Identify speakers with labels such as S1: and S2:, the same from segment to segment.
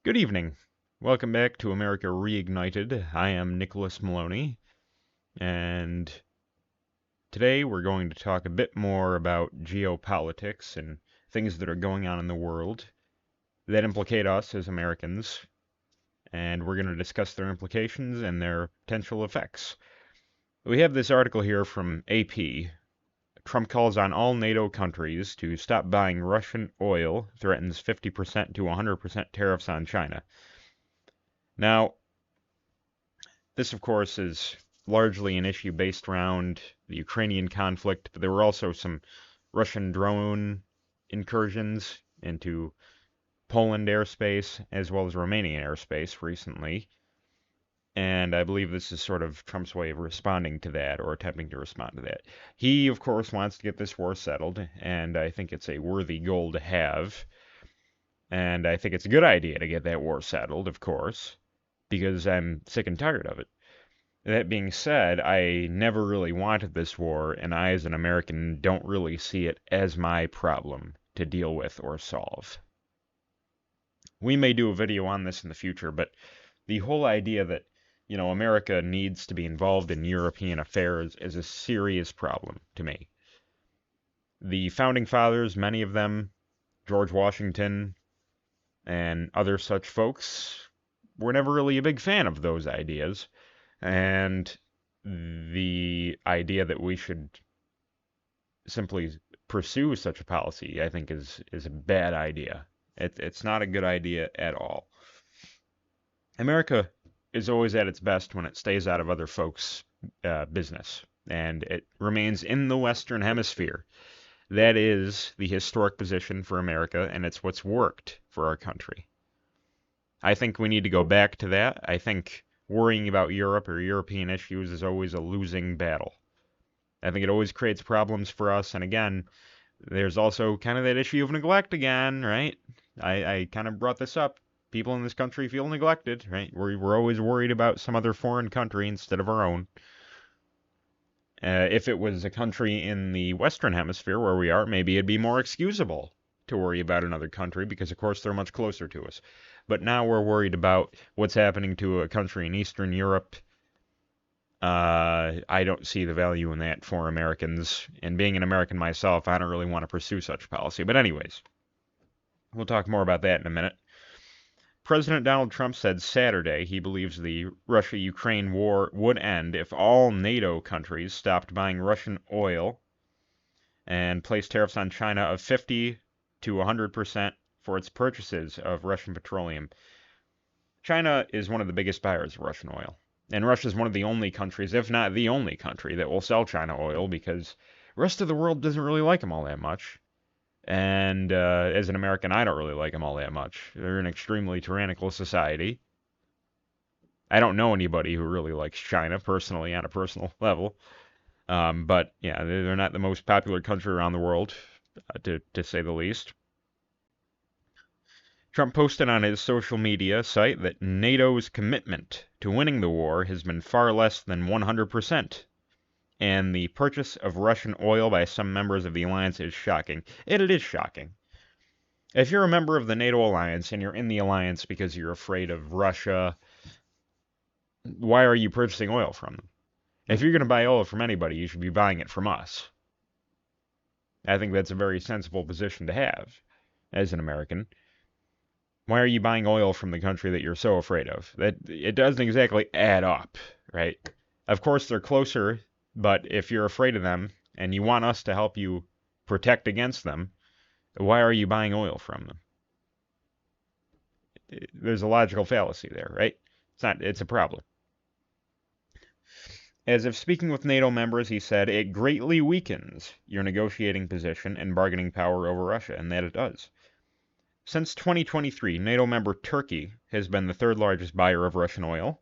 S1: Good evening. Welcome back to America Reignited. I am Nicholas Milonni, and today we're going to talk a bit more about geopolitics and things that are going on in the world that implicate us as Americans, and we're going to discuss their implications and their potential effects. We have this article here from AP. Trump calls on all NATO countries to stop buying Russian oil, threatens 50% to 100% tariffs on China. Now, this, of course, is largely an issue based around the Ukrainian conflict, but there were also some Russian drone incursions into Poland airspace as well as Romanian airspace recently. And I believe this is sort of Trump's way of responding to that, or attempting to respond to that. He, of course, wants to get this war settled, and I think it's a worthy goal to have. And I think it's a good idea to get that war settled, of course, because I'm sick and tired of it. That being said, I never really wanted this war, and I, as an American, don't really see it as my problem to deal with or solve. We may do a video on this in the future, but the whole idea that, America needs to be involved in European affairs is a serious problem to me. The founding fathers, many of them, George Washington and other such folks, were never really a big fan of those ideas. And the idea that we should simply pursue such a policy, I think, is a bad idea. It's not a good idea at all. America is always at its best when it stays out of other folks' business, and it remains in the Western Hemisphere. That is the historic position for America, and it's what's worked for our country. I think we need to go back to that. I think worrying about Europe or European issues is always a losing battle. I think it always creates problems for us, and again, there's also kind of that issue of neglect again, right? I kind of brought this up. People in this country feel neglected, right? We're always worried about some other foreign country instead of our own. If it was a country in the Western Hemisphere where we are, maybe it'd be more excusable to worry about another country because, of course, they're much closer to us. But now we're worried about what's happening to a country in Eastern Europe. I don't see the value in that for Americans. And being an American myself, I don't really want to pursue such policy. But anyways, we'll talk more about that in a minute. President Donald Trump said Saturday he believes the Russia-Ukraine war would end if all NATO countries stopped buying Russian oil and placed tariffs on China of 50 to 100% for its purchases of Russian petroleum. China is one of the biggest buyers of Russian oil, and Russia is one of the only countries, if not the only country, that will sell China oil because the rest of the world doesn't really like them all that much. And as an American, I don't really like them all that much. They're an extremely tyrannical society. I don't know anybody who really likes China personally, on a personal level. But yeah, they're not the most popular country around the world, to say the least. Trump posted on his social media site that NATO's commitment to winning the war has been far less than 100%. And the purchase of Russian oil by some members of the alliance is shocking. And it is shocking. If you're a member of the NATO alliance and you're in the alliance because you're afraid of Russia, why are you purchasing oil from them? If you're going to buy oil from anybody, you should be buying it from us. I think that's a very sensible position to have as an American. Why are you buying oil from the country that you're so afraid of? It doesn't exactly add up, right? Of course, they're closer. But if you're afraid of them and you want us to help you protect against them, why are you buying oil from them? There's a logical fallacy there, right? It's a problem. As if speaking with NATO members, he said, it greatly weakens your negotiating position and bargaining power over Russia, and that it does. Since 2023, NATO member Turkey has been the third largest buyer of Russian oil,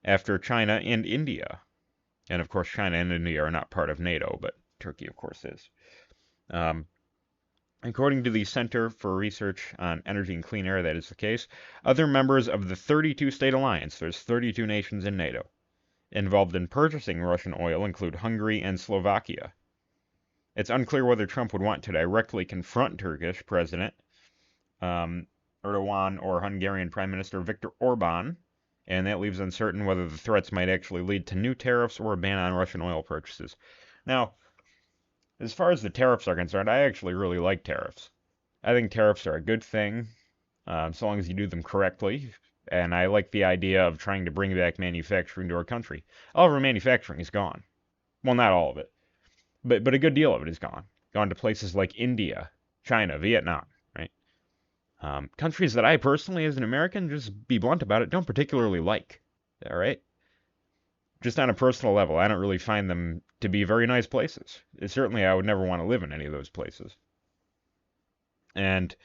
S1: after China and India. And of course, China and India are not part of NATO, but Turkey, of course, is. According to the Center for Research on Energy and Clean Air, that is the case. Other members of the 32-state alliance, there's 32 nations in NATO, involved in purchasing Russian oil include Hungary and Slovakia. It's unclear whether Trump would want to directly confront Turkish President Erdogan or Hungarian Prime Minister Viktor Orban, and that leaves uncertain whether the threats might actually lead to new tariffs or a ban on Russian oil purchases. Now, as far as the tariffs are concerned, I actually really like tariffs. I think tariffs are a good thing, so long as you do them correctly. And I like the idea of trying to bring back manufacturing to our country. All of our manufacturing is gone. Well, not all of it, but a good deal of it is gone. Gone to places like India, China, Vietnam, right? Countries that I personally, as an American, just be blunt about it, don't particularly like. All right? Just on a personal level, I don't really find them to be very nice places. Certainly, I would never want to live in any of those places. And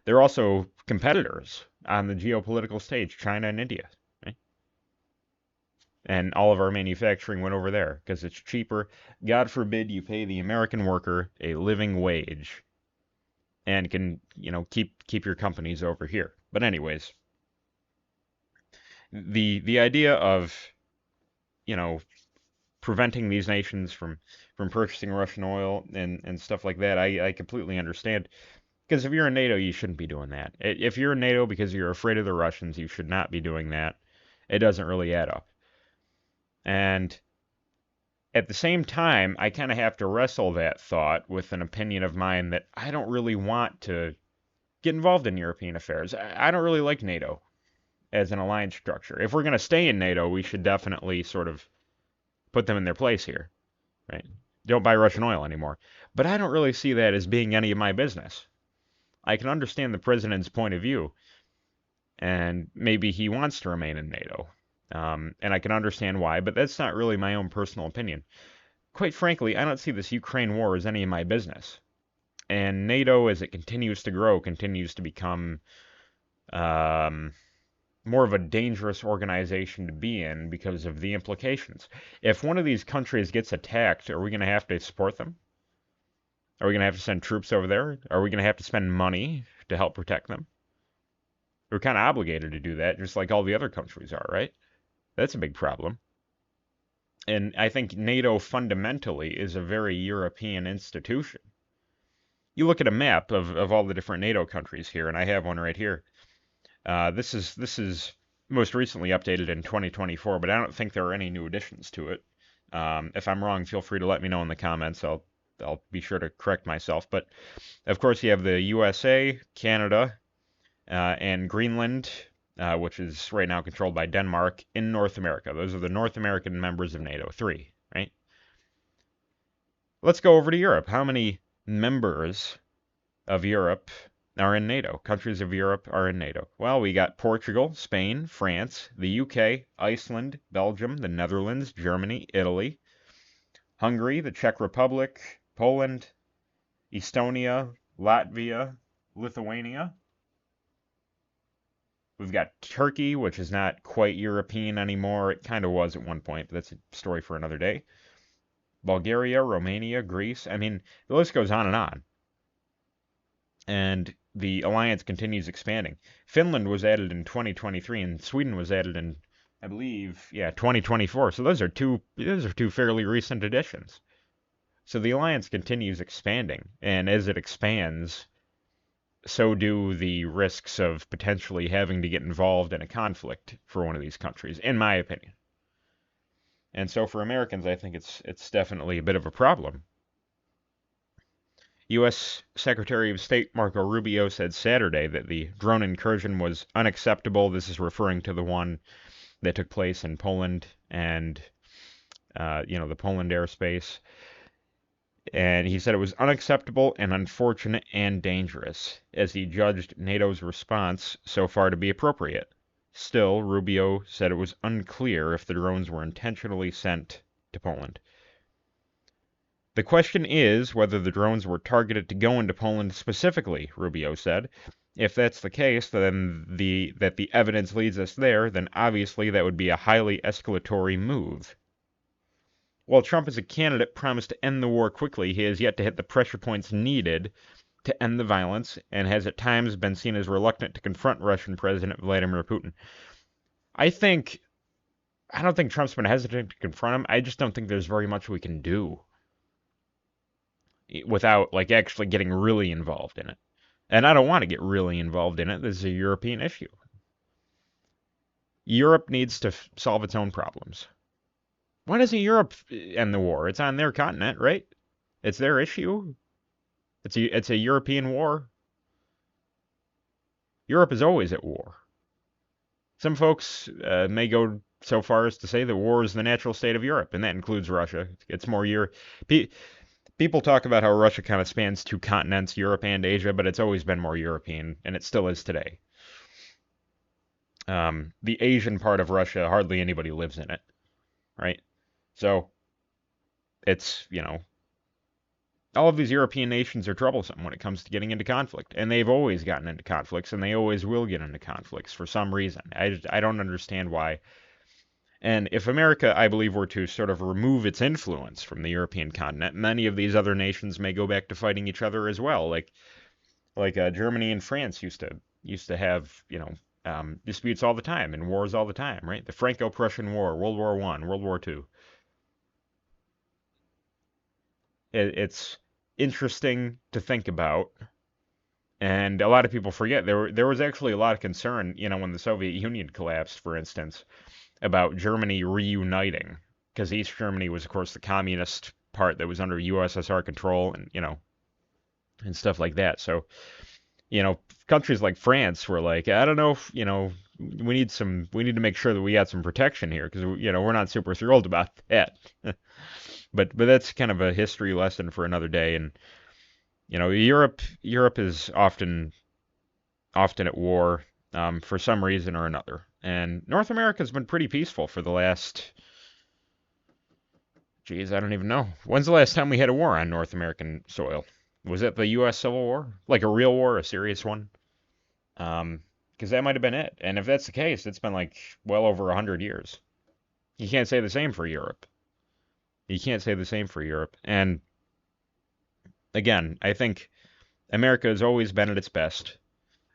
S1: they're also competitors on the geopolitical stage, China and India. Right? And all of our manufacturing went over there because it's cheaper. God forbid you pay the American worker a living wage and can, keep your companies over here. But anyways, the idea of, preventing these nations from purchasing Russian oil and stuff like that, I completely understand. Because if you're in NATO, you shouldn't be doing that. If you're in NATO because you're afraid of the Russians, you should not be doing that. It doesn't really add up. And at the same time, I kind of have to wrestle that thought with an opinion of mine that I don't really want to get involved in European affairs. I don't really like NATO as an alliance structure. If we're going to stay in NATO, we should definitely sort of put them in their place here, right? Don't buy Russian oil anymore. But I don't really see that as being any of my business. I can understand the president's point of view, and maybe he wants to remain in NATO. And I can understand why, but that's not really my own personal opinion. Quite frankly, I don't see this Ukraine war as any of my business. And NATO, as it continues to grow, continues to become more of a dangerous organization to be in because of the implications. If one of these countries gets attacked, are we going to have to support them? Are we going to have to send troops over there? Are we going to have to spend money to help protect them? We're kind of obligated to do that, just like all the other countries are, right? That's a big problem. And I think NATO fundamentally is a very European institution. You look at a map of all the different NATO countries here, and I have one right here. This is most recently updated in 2024, but I don't think there are any new additions to it. If I'm wrong, feel free to let me know in the comments. I'll be sure to correct myself. But of course, you have the USA, Canada, and Greenland, which is right now controlled by Denmark in North America. Those are the North American members of NATO, 3, right? Let's go over to Europe. How many members of Europe are in NATO? Countries of Europe are in NATO. Well, we got Portugal, Spain, France, the UK, Iceland, Belgium, the Netherlands, Germany, Italy, Hungary, the Czech Republic, Poland, Estonia, Latvia, Lithuania. We've got Turkey, which is not quite European anymore. It kind of was at one point, but that's a story for another day. Bulgaria, Romania, Greece. I mean, the list goes on and on. And the alliance continues expanding. Finland was added in 2023, and Sweden was added in, I believe, 2024. So those are two fairly recent additions. So the alliance continues expanding, and as it expands, so do the risks of potentially having to get involved in a conflict for one of these countries, in my opinion. And so for Americans, I think it's definitely a bit of a problem. U.S. Secretary of State Marco Rubio said Saturday that the drone incursion was unacceptable. This is referring to the one that took place in Poland and, the Poland airspace. And he said it was unacceptable and unfortunate and dangerous, as he judged NATO's response so far to be appropriate. Still, Rubio said it was unclear if the drones were intentionally sent to Poland. The question is whether the drones were targeted to go into Poland specifically, Rubio said. If that's the case, then that the evidence leads us there, then obviously that would be a highly escalatory move. While Trump as a candidate promised to end the war quickly, he has yet to hit the pressure points needed to end the violence, and has at times been seen as reluctant to confront Russian President Vladimir Putin. I don't think Trump's been hesitant to confront him. I just don't think there's very much we can do without, actually getting really involved in it. And I don't want to get really involved in it. This is a European issue. Europe needs to solve its own problems. Why doesn't Europe end the war? It's on their continent, right? It's their issue. It's a European war. Europe is always at war. Some folks may go so far as to say that war is the natural state of Europe, and that includes Russia. It's more Europe. People talk about how Russia kind of spans two continents, Europe and Asia, but it's always been more European, and it still is today. The Asian part of Russia, hardly anybody lives in it, right? So it's, all of these European nations are troublesome when it comes to getting into conflict, and they've always gotten into conflicts, and they always will get into conflicts for some reason. I don't understand why. And if America, I believe, were to sort of remove its influence from the European continent, many of these other nations may go back to fighting each other as well. Like Germany and France used to have disputes all the time and wars all the time, right? The Franco-Prussian War, World War I, World War II. It's interesting to think about, and a lot of people forget there was actually a lot of concern, when the Soviet Union collapsed, for instance, about Germany reuniting, because East Germany was, of course, the communist part that was under USSR control, and stuff like that. So, countries like France were like, I don't know if, we need to make sure that we got some protection here, because we're not super thrilled about that. But that's kind of a history lesson for another day. And Europe is often at war for some reason or another. And North America's been pretty peaceful for the last, geez, I don't even know. When's the last time we had a war on North American soil? Was it the U.S. Civil War? Like a real war, a serious one? Because that might have been it. And if that's the case, it's been like well over 100 years. You can't say the same for Europe. And again, I think America has always been at its best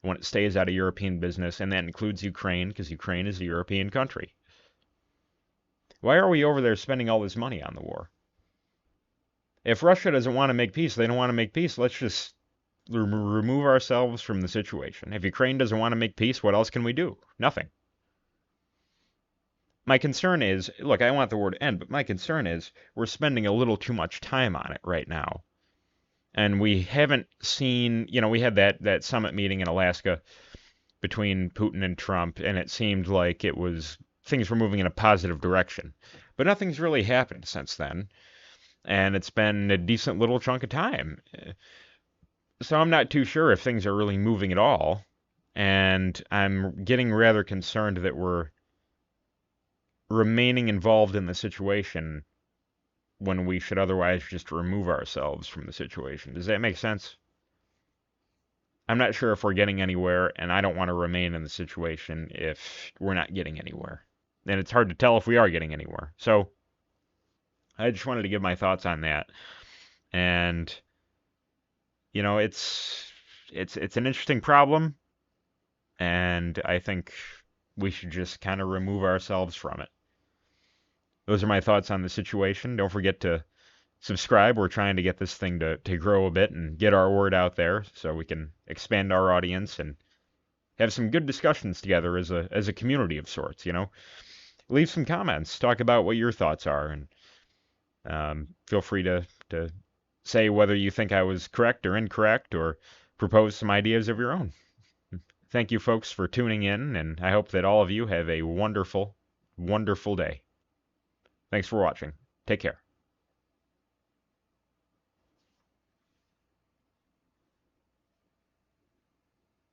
S1: when it stays out of European business, and that includes Ukraine, because Ukraine is a European country. Why are we over there spending all this money on the war? If Russia doesn't want to make peace, they don't want to make peace. Let's just remove ourselves from the situation. If Ukraine doesn't want to make peace, what else can we do? Nothing. My concern is, look, I want the war to end, but my concern is we're spending a little too much time on it right now. And we haven't seen, we had that summit meeting in Alaska between Putin and Trump, and it seemed like things were moving in a positive direction. But nothing's really happened since then. And it's been a decent little chunk of time. So I'm not too sure if things are really moving at all. And I'm getting rather concerned that we're remaining involved in the situation when we should otherwise just remove ourselves from the situation. Does that make sense? I'm not sure if we're getting anywhere, and I don't want to remain in the situation if we're not getting anywhere. And it's hard to tell if we are getting anywhere. So I just wanted to give my thoughts on that. And it's an interesting problem, and I think we should just kind of remove ourselves from it. Those are my thoughts on the situation. Don't forget to subscribe. We're trying to get this thing to grow a bit and get our word out there so we can expand our audience and have some good discussions together as a community of sorts, Leave some comments. Talk about what your thoughts are, and feel free to say whether you think I was correct or incorrect, or propose some ideas of your own. Thank you, folks, for tuning in, and I hope that all of you have a wonderful, wonderful day. Thanks for watching. Take care.